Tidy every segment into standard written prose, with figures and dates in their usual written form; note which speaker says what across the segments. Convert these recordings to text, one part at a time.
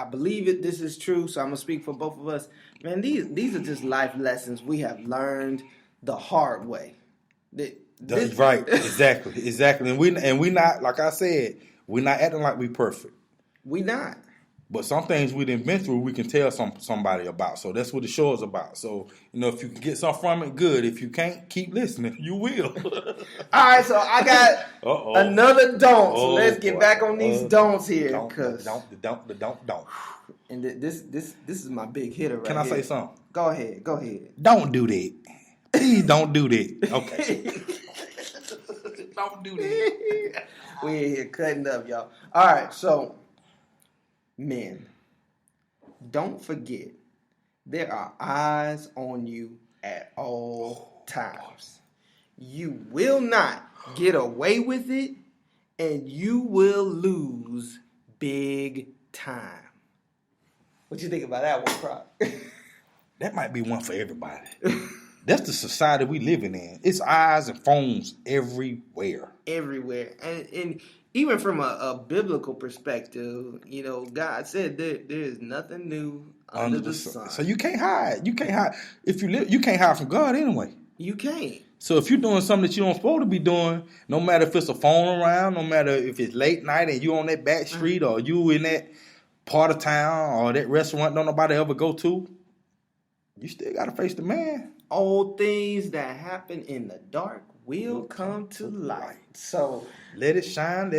Speaker 1: believe it. This is true. So I'm gonna speak for both of us. Man, these are just life lessons we have learned the hard way.
Speaker 2: Right, exactly. And we not, like I said, we're not acting like we perfect.
Speaker 1: We not.
Speaker 2: But some things we done been through, we can tell somebody about. So that's what the show is about. So, if you can get something from it, good. If you can't, keep listening. You will.
Speaker 1: All right, so I got another don't. So let's get back on these don'ts here.
Speaker 2: Don't.
Speaker 1: And this is my big hitter right here.
Speaker 2: Can I say something?
Speaker 1: Go ahead.
Speaker 2: Don't do that. Please don't do that. Okay. Don't do that.
Speaker 1: We in here cutting up, y'all. All right, so... Men, don't forget, there are eyes on you at all times. You will not get away with it, and you will lose big time. What you think about that one, Croc?
Speaker 2: That might be one for everybody. That's the society we living in. It's eyes and phones everywhere.
Speaker 1: Everywhere. And even from a biblical perspective, God said there is nothing new under the sun.
Speaker 2: So you can't hide. If you live, you can't hide from God anyway.
Speaker 1: You can't.
Speaker 2: So if you're doing something that you don't supposed to be doing, no matter if it's a phone around, no matter if it's late night and you on that back street or you in that part of town or that restaurant don't nobody ever go to, you still got to face the man.
Speaker 1: All things that happen in the dark will come to light. So
Speaker 2: let it shine.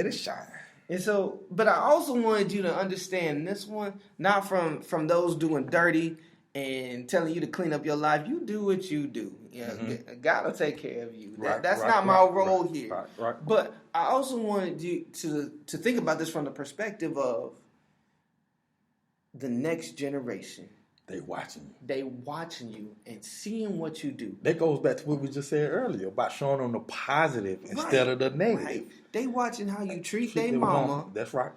Speaker 1: And so, but I also wanted you to understand this one, not from those doing dirty and telling you to clean up your life. You do what you do. God will take care of you. That's not my role here.
Speaker 2: Right.
Speaker 1: But I also wanted you to think about this from the perspective of the next generation.
Speaker 2: They
Speaker 1: watching you and seeing what you do.
Speaker 2: That goes back to what we just said earlier about showing them the positive instead of the negative.
Speaker 1: Right. They watching how you treat their mama.
Speaker 2: That's right.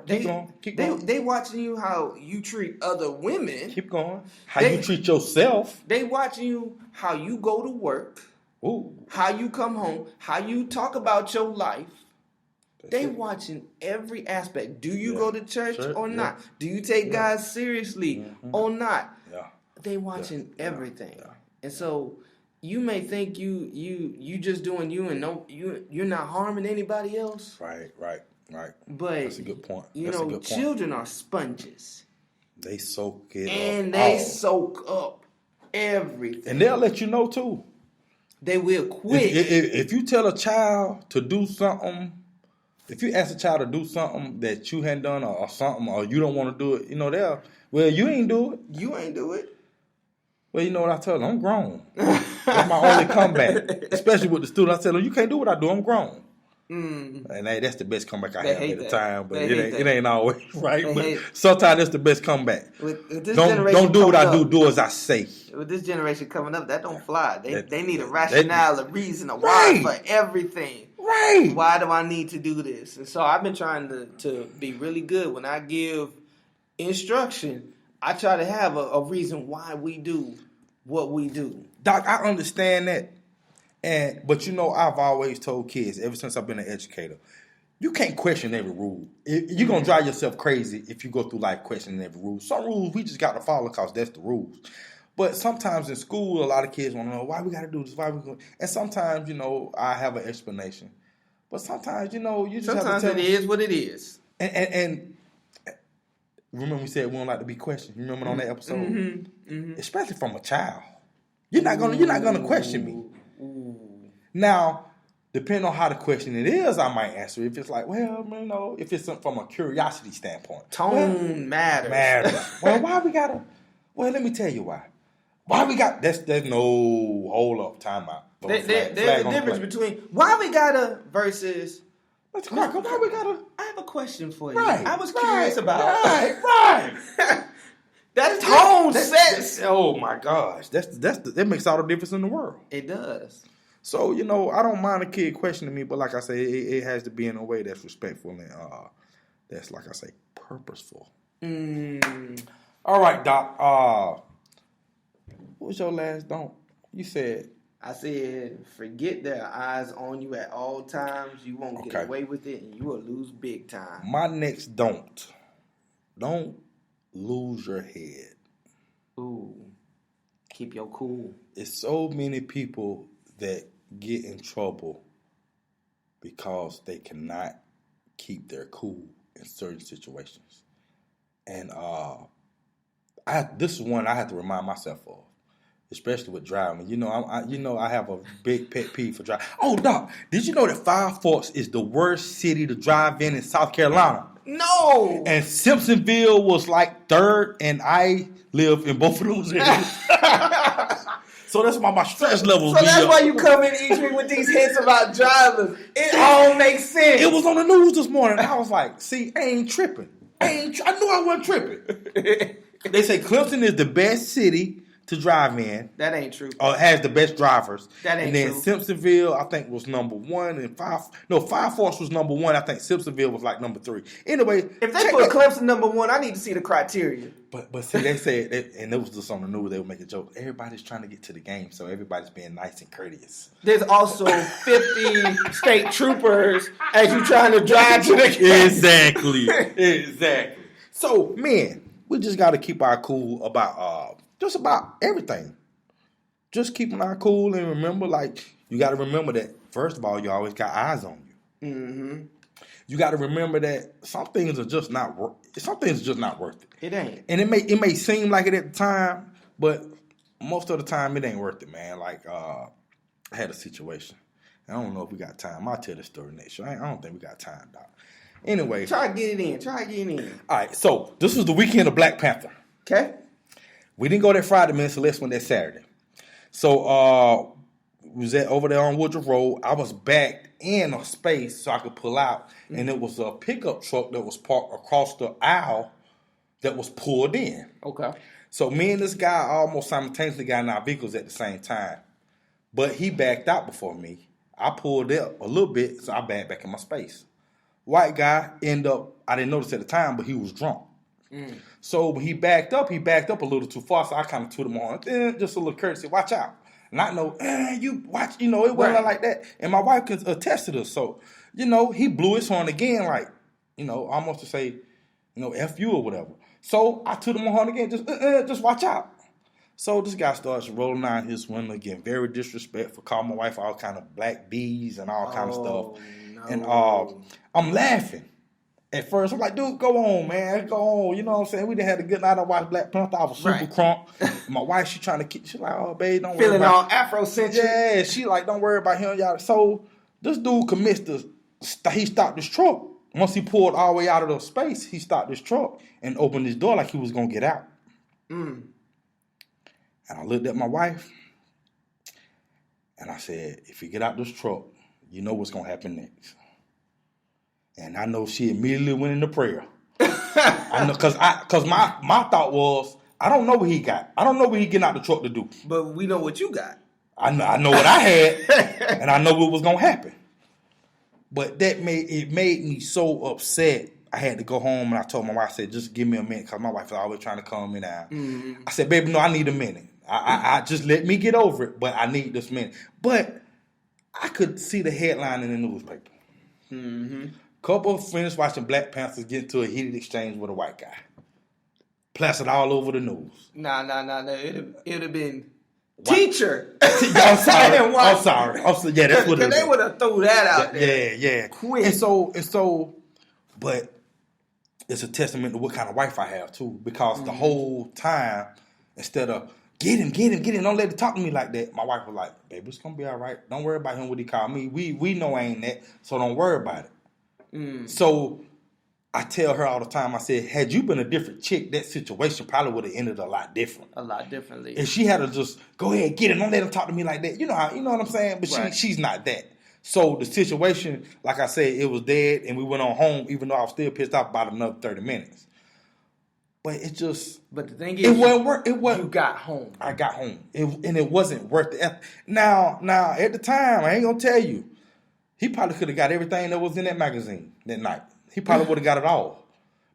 Speaker 2: Keep going.
Speaker 1: They watching you how you treat other women.
Speaker 2: Keep going. How you treat yourself.
Speaker 1: They watching you how you go to work.
Speaker 2: Ooh.
Speaker 1: How you come home. How you talk about your life. They watching every aspect. Do you go to church or not? Do you take God seriously or not?
Speaker 2: Yeah.
Speaker 1: They watching everything. Yeah. And so you may think you just doing you and you're not harming anybody else.
Speaker 2: Right.
Speaker 1: But
Speaker 2: that's a good point.
Speaker 1: Children are sponges.
Speaker 2: They soak it up.
Speaker 1: And they soak up everything.
Speaker 2: And they'll let you know too.
Speaker 1: They will quit.
Speaker 2: If you tell a child to do something, if you ask a child to do something that you hadn't done or something, or you don't want to do it, you ain't do it.
Speaker 1: You ain't do it.
Speaker 2: Well, you know what I tell them? I'm grown. That's my only comeback. Especially with the student. I tell them, you can't do what I do. I'm grown. And that's the best comeback I have at the time. But it ain't always right. But sometimes it's the best comeback. Don't do what I do. Do as I say.
Speaker 1: With this generation coming up, that don't fly. They need a rationale, a reason, a why for everything.
Speaker 2: Right.
Speaker 1: Why do I need to do this? And so I've been trying to be really good. When I give instruction, I try to have a reason why we do what we do.
Speaker 2: Doc, I understand that. But I've always told kids, ever since I've been an educator, you can't question every rule. You're going to drive yourself crazy if you go through life questioning every rule. Some rules we just got to follow because that's the rules. But sometimes in school, a lot of kids want to know why we got to do this, why we going. And sometimes, I have an explanation. But sometimes, you just
Speaker 1: sometimes
Speaker 2: have to tell
Speaker 1: it is what it is.
Speaker 2: And remember we said we don't like to be questioned. You remember on that episode? Especially from a child. You're not gonna question me. Now, depending on how the question it is, I might answer. If it's like, if it's from a curiosity standpoint,
Speaker 1: tone matters.
Speaker 2: Well, why we gotta? Well, let me tell you why. Why we got? There's no hold up, time out.
Speaker 1: There's a difference between why we gotta versus.
Speaker 2: Let's crack. Why we gotta?
Speaker 1: I have a question for you.
Speaker 2: Right.
Speaker 1: I was curious about.
Speaker 2: Right.
Speaker 1: That tone sets.
Speaker 2: Oh my gosh, that makes all the difference in the world.
Speaker 1: It does.
Speaker 2: So I don't mind a kid questioning me, but like I say, it has to be in a way that's respectful and that's like I say, purposeful. All right, Doc. What was your last don't? You said.
Speaker 1: I said, forget there are eyes on you at all times. You won't get away with it, and you will lose big time.
Speaker 2: My next don't lose your head.
Speaker 1: Ooh. Keep your cool.
Speaker 2: It's so many people that get in trouble because they cannot keep their cool in certain situations. And this is one I have to remind myself of, especially with driving. You know, I have a big pet peeve for driving. Oh, Doc, did you know that Five Forks is the worst city to drive in South Carolina?
Speaker 1: No.
Speaker 2: And Simpsonville was like third, and I live in both of those areas. So that's why my stress levels.
Speaker 1: So that's why you come in each week with these hits about drivers. It all makes sense.
Speaker 2: It was on the news this morning. I was like, see, I ain't tripping. I knew I wasn't tripping. They say Clemson is the best city to drive in.
Speaker 1: That ain't true.
Speaker 2: Or has the best drivers.
Speaker 1: That ain't
Speaker 2: true. And then
Speaker 1: true.
Speaker 2: Simpsonville, I think, was number one. And Five Forks was number one. I think Simpsonville was like number 3. Anyway.
Speaker 1: If they put Clemson number 1, I need to see the criteria.
Speaker 2: But see, they said, and it was just on the news, they would make a joke. Everybody's trying to get to the game, so everybody's being nice and courteous.
Speaker 1: There's also 50 state troopers as you trying to drive to the game.
Speaker 2: Exactly. So, man, we just got to keep our cool about just about everything. Just keeping our cool and remember, like, you got to remember that, first of all, you always got eyes on you. Mm-hmm. You got to remember that some things are just not worth it.
Speaker 1: It ain't.
Speaker 2: And it may seem like it at the time, but most of the time it ain't worth it, man. Like, I had a situation. I don't know if we got time. I'll tell the story next show. I don't think we got time, Doc. Anyway.
Speaker 1: Try to get it in.
Speaker 2: All right, so this was the weekend of Black Panther.
Speaker 1: Okay.
Speaker 2: We didn't go that Friday, man, so let's went that Saturday. So, we was over there on Woodruff Road. I was back in a space so I could pull out, and it was a pickup truck that was parked across the aisle that was pulled in.
Speaker 1: Okay.
Speaker 2: So me and this guy almost simultaneously got in our vehicles at the same time. But he backed out before me. I pulled up a little bit, so I backed back in my space. White guy I didn't notice at the time, but he was drunk. So when he backed up a little too far, so I kind of tooted him on. Just a little courtesy, watch out. And I know, you watch, it wasn't like that. And my wife could attest to this. So, he blew his horn again, like, almost to say, F you or whatever. So I took him on horn again, just watch out. So this guy starts rolling down his window again, very disrespectful, calling my wife all kind of black bees and all kind of stuff. No. And I'm laughing. At first, I'm like, dude, go on, man. Go on. You know what I'm saying? We done had a good night. I watched Black Panther. I was super crunk. My wife, she trying to keep, she like, oh, babe, don't worry about
Speaker 1: Feeling all Afrocentric.
Speaker 2: Yeah, she like, don't worry about him, y'all. So this dude commits he stopped his truck. Once he pulled all the way out of the space, he stopped his truck and opened his door like he was going to get out. And I looked at my wife, and I said, if you get out this truck, you know what's going to happen next. And I know she immediately went into prayer. I know, cause my thought was, I don't know what he got. I don't know what he getting out the truck to do.
Speaker 1: But we know what you got.
Speaker 2: I know what I had, and I know what was gonna happen. But it made me so upset. I had to go home, and I told my wife, I said, just give me a minute, cause my wife is always trying to calm me down. Mm-hmm. I said, baby, no, I need a minute. I just let me get over it, but I need this minute. But I could see the headline in the newspaper. Mm-hmm. Couple finished watching Black Panthers get into a heated exchange with a white guy. Plastered all over the news. Nah.
Speaker 1: It'd have been teacher.
Speaker 2: I'm sorry. Yeah, that's what it is.
Speaker 1: They would have threw that out there.
Speaker 2: Yeah.
Speaker 1: Quick.
Speaker 2: And so, but it's a testament to what kind of wife I have too. Because the whole time, instead of get him, don't let him talk to me like that, my wife was like, baby, it's gonna be all right. Don't worry about him what he called me. We know I ain't that, so don't worry about it. So I tell her all the time, I said, had you been a different chick, that situation probably would have ended a lot different.
Speaker 1: A lot differently.
Speaker 2: And she had to just go ahead, get it. Don't let him talk to me like that. You know what I'm saying? But she's not that. So the situation, like I said, it was dead, and we went on home, even though I was still pissed off about another 30 minutes. But it just...
Speaker 1: But the thing is,
Speaker 2: it wasn't worth.
Speaker 1: You got home.
Speaker 2: I got home. And it wasn't worth it. Now, at the time, I ain't going to tell you, he probably could have got everything that was in that magazine that night. He probably would have got it all.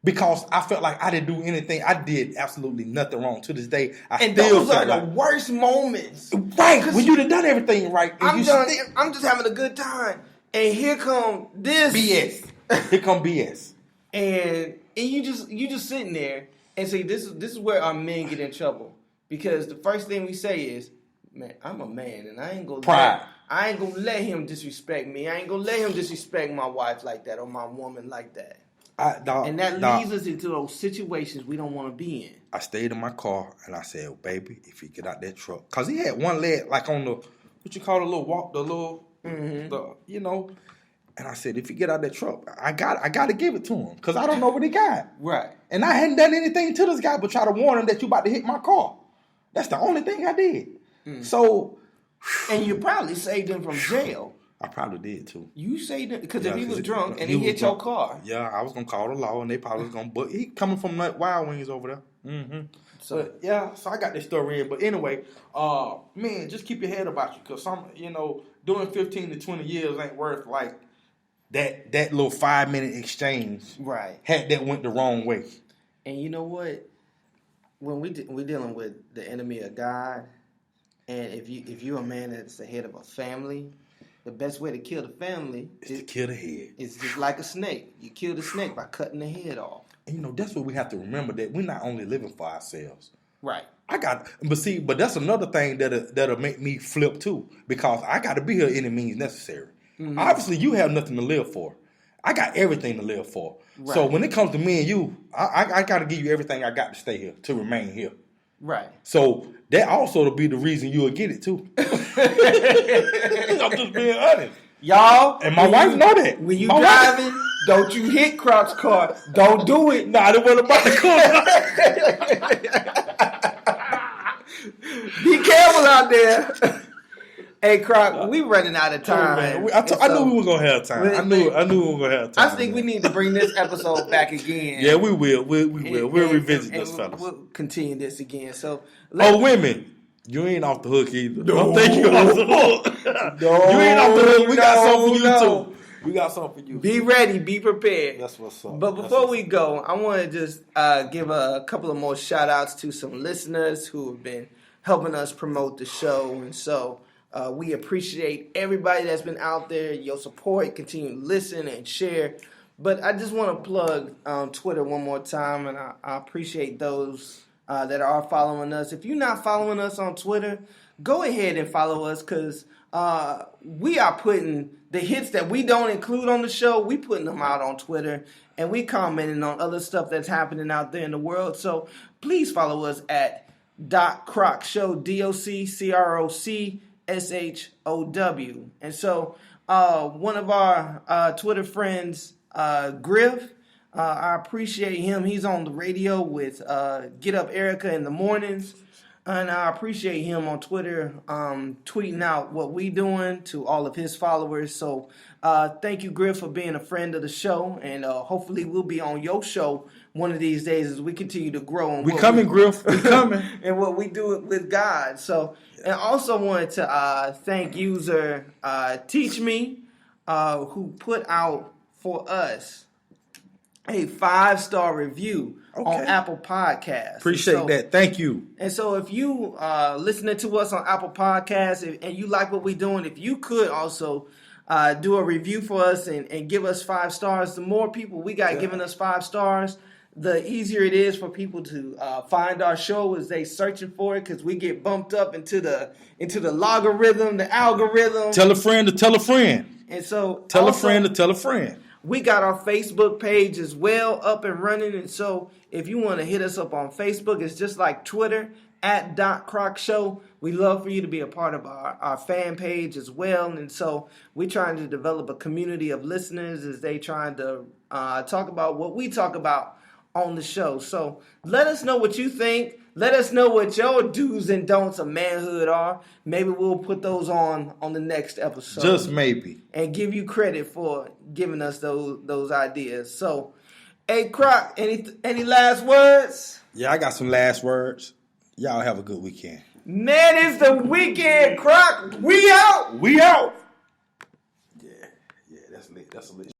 Speaker 2: Because I felt like I didn't do anything. I did absolutely nothing wrong. To this day,
Speaker 1: those are the worst moments.
Speaker 2: Right. When you done everying right.
Speaker 1: I'm just having a good time. And here come this.
Speaker 2: BS. Here come BS.
Speaker 1: And you just sitting there. And see, this is where our men get in trouble because the first thing we say is, "Man, I'm a man, and I ain't gonna let him disrespect me. I ain't gonna let him disrespect my wife like that or my woman like that." And that leads us into those situations we don't want to be in.
Speaker 2: I stayed in my car and I said, oh, "Baby, if you get out that truck," because he had one leg like on the what you call the little walk, the little, you know. And I said, if you get out that truck, I got to give it to him because I don't know what he got.
Speaker 1: Right.
Speaker 2: And I hadn't done anything to this guy but try to warn him that you about to hit my car. That's the only thing I did. So.
Speaker 1: And you probably saved him from jail.
Speaker 2: I probably did too.
Speaker 1: You saved him because if he was drunk and he hit your car.
Speaker 2: Yeah, I was going to call the law and they probably was going to. But he coming from that Wild Wings over there. Mm-hmm. So I got this story in. But anyway, man, just keep your head about you because doing 15 to 20 years ain't worth like that little 5-minute exchange.
Speaker 1: Right.
Speaker 2: That went the wrong way.
Speaker 1: And you know what? When we're dealing with the enemy of God, and if you're a man that's the head of a family, the best way to kill the family
Speaker 2: is to kill the head.
Speaker 1: It's just like a snake. You kill the snake by cutting the head off.
Speaker 2: And that's what we have to remember, that we're not only living for ourselves.
Speaker 1: Right.
Speaker 2: But that's another thing that'll make me flip too, because I got to be here any means necessary. Mm-hmm. Obviously, you have nothing to live for. I got everything to live for. Right. So when it comes to me and you, I got to give you everything I got to stay here, to remain here.
Speaker 1: Right.
Speaker 2: So that also to be the reason you'll get it too. I'm just being honest.
Speaker 1: Y'all.
Speaker 2: And my wife know that.
Speaker 1: When you driving, don't you hit Croc's car. Don't do it.
Speaker 2: Nah, that wasn't about the
Speaker 1: car. Be careful out there. Hey, Croc, we running out of time.
Speaker 2: I knew we were gonna have time. I knew we were gonna have time.
Speaker 1: I think we need to bring this episode back again.
Speaker 2: Yeah, we will. We will. We'll revisit this, fellas.
Speaker 1: We'll continue this again. So,
Speaker 2: women, you ain't off the hook either. Don't think you off the hook. You ain't off the hook. We got something for you too. We got something for you.
Speaker 1: Be ready. Be prepared.
Speaker 2: That's what's up.
Speaker 1: But before we go, I want to just give a couple of more shout outs to some listeners who have been helping us promote the show, and so. We appreciate everybody that's been out there, your support, continue to listen and share. But I just want to plug Twitter one more time, and I appreciate those that are following us. If you're not following us on Twitter, go ahead and follow us because we are putting the hits that we don't include on the show, we putting them out on Twitter, and we commenting on other stuff that's happening out there in the world. So please follow us at @Croc Show, DOCCROC. SHOW. And so one of our Twitter friends, Griff, I appreciate him. He's on the radio with Get Up Erica in the mornings. And I appreciate him on Twitter tweeting out what we doing to all of his followers. So thank you, Griff, for being a friend of the show. And hopefully we'll be on your show one of these days as we continue to grow.
Speaker 2: We coming, Griff. We coming.
Speaker 1: And what we do with God. So, and I also wanted to thank user Teach Me, who put out for us a 5-star review on Apple Podcasts.
Speaker 2: Appreciate that. Thank you.
Speaker 1: And so if you listening to us on Apple Podcasts and you like what we're doing, if you could also do a review for us and give us 5 stars, the more people we got giving us 5 stars, the easier it is for people to find our show as they searching for it, because we get bumped up into the logarithm, the algorithm.
Speaker 2: Tell a friend to tell a friend.
Speaker 1: And so
Speaker 2: tell a friend to tell a friend.
Speaker 1: We got our Facebook page as well up and running. And so if you want to hit us up on Facebook, it's just like Twitter @Croc Show. We love for you to be a part of our fan page as well. And so we're trying to develop a community of listeners as they trying to talk about what we talk about on the show. So let us know what you think. Let us know what your do's and don'ts of manhood are. Maybe we'll put those on the next episode.
Speaker 2: Just maybe.
Speaker 1: And give you credit for giving us those ideas. So, hey, Croc, any last words?
Speaker 2: Yeah, I got some last words. Y'all have a good weekend.
Speaker 1: Man, it's the weekend, Croc. We out.
Speaker 2: We out. Yeah, that's lit. That's a lit.